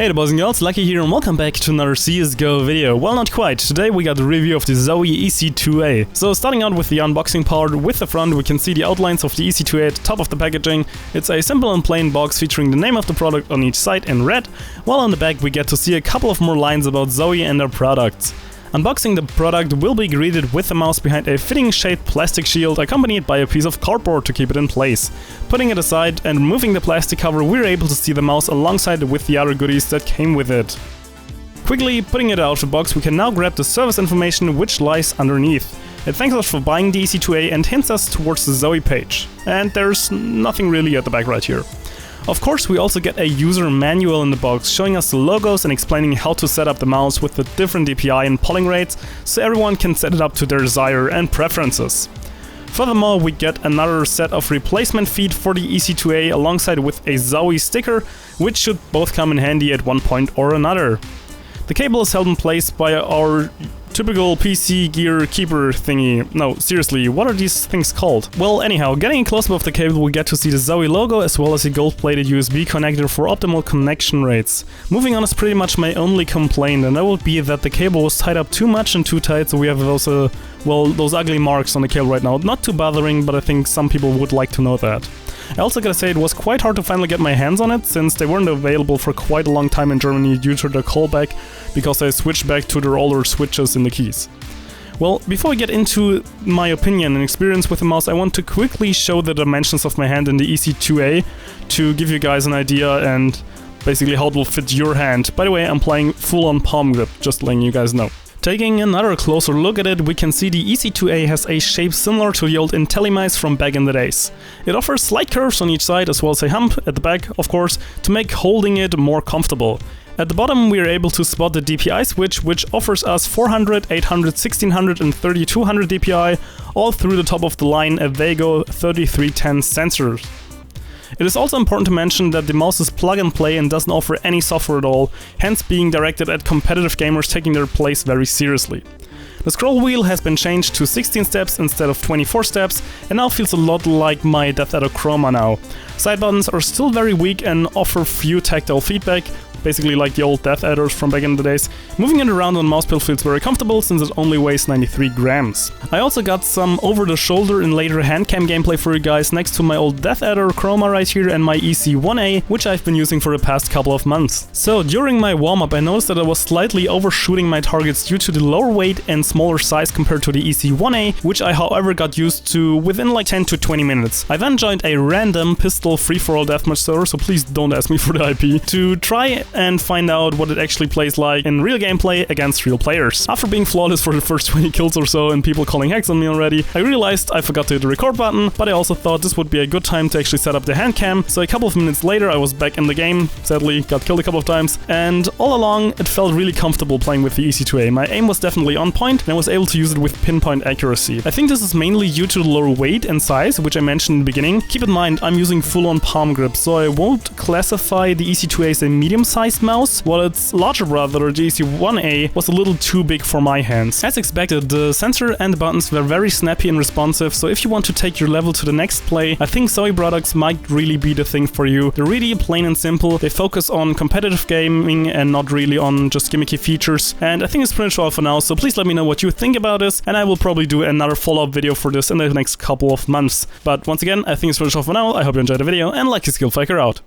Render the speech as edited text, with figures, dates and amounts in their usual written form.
Hey there boys and girls, Lucky here and welcome back to another CSGO video. Well, not quite. Today we got a review of the Zowie Ec2-a. So starting out with the unboxing part, with the front we can see the outlines of the Ec2-a at the top of the packaging. It's a simple and plain box featuring the name of the product on each side in red, while on the back we get to see a couple of more lines about Zowie and their products. Unboxing the product will be greeted with the mouse behind a fitting shaped plastic shield accompanied by a piece of cardboard to keep it in place. Putting it aside and removing the plastic cover, we're able to see the mouse alongside with the other goodies that came with it. Quickly putting it out of the box, we can now grab the service information which lies underneath. It thanks us for buying the Ec2-a and hints us towards the Zowie page. And there's nothing really at the back right here. Of course, we also get a user manual in the box showing us the logos and explaining how to set up the mouse with the different DPI and polling rates, so everyone can set it up to their desire and preferences. Furthermore, we get another set of replacement feet for the Ec2-a alongside with a Zowie sticker, which should both come in handy at one point or another. The cable is held in place by our typical PC gear keeper thingy. No, seriously, what are these things called? Well, anyhow, getting a close-up of the cable, we get to see the Zowie logo as well as a gold-plated USB connector for optimal connection rates. Moving on is pretty much my only complaint, and that would be that the cable was tied up too much and too tight, so we have those, those ugly marks on the cable right now. Not too bothering, but I think some people would like to know that. I also gotta say it was quite hard to finally get my hands on it, since they weren't available for quite a long time in Germany due to their callback, because I switched back to their older switches in the keys. Well, before we get into my opinion and experience with the mouse, I want to quickly show the dimensions of my hand in the Ec2-a to give you guys an idea and basically how it will fit your hand. By the way, I'm playing full-on palm grip, just letting you guys know. Taking another closer look at it, we can see the Ec2-a has a shape similar to the old Intellimise from back in the days. It offers slight curves on each side as well as a hump at the back, of course, to make holding it more comfortable. At the bottom we are able to spot the DPI switch, which offers us 400, 800, 1600 and 3200 DPI, all through the top of the line a Vago 3310 sensor. It is also important to mention that the mouse is plug and play and doesn't offer any software at all, hence being directed at competitive gamers taking their place very seriously. The scroll wheel has been changed to 16 steps instead of 24 steps and now feels a lot like my Death Adder Chroma now. Side buttons are still very weak and offer few tactile feedback, basically like the old Death Adders from back in the days. Moving it around on mouse pill feels very comfortable since it only weighs 93 grams. I also got some over-the-shoulder and later Handcam gameplay for you guys next to my old Death Adder Chroma right here and my EC1A, which I've been using for the past couple of months. So during my warm-up I noticed that I was slightly overshooting my targets due to the lower weight and smaller size compared to the EC1A, which I however got used to within like 10 to 20 minutes. I then joined a random pistol free-for-all deathmatch server, so please don't ask me for the IP, to try and find out what it actually plays like in real gameplay against real players. After being flawless for the first 20 kills or so and people calling hacks on me already, I realized I forgot to hit the record button, but I also thought this would be a good time to actually set up the hand cam, so a couple of minutes later I was back in the game, sadly got killed a couple of times, and all along it felt really comfortable playing with the Ec2-a. My aim was definitely on point and I was able to use it with pinpoint accuracy. I think this is mainly due to the lower weight and size, which I mentioned in the beginning. Keep in mind I'm using full-on palm grip, so I won't classify the Ec2-a as a medium-sized mouse, while its larger brother, the EC1A, was a little too big for my hands. As expected, the sensor and the buttons were very snappy and responsive, so if you want to take your level to the next play, I think Zowie products might really be the thing for you. They're really plain and simple, they focus on competitive gaming and not really on just gimmicky features, and I think it's pretty much all for now, so please let me know what you think about this, and I will probably do another follow-up video for this in the next couple of months. But once again, I think it's pretty much all for now, I hope you enjoyed the video, and like your skill faker out.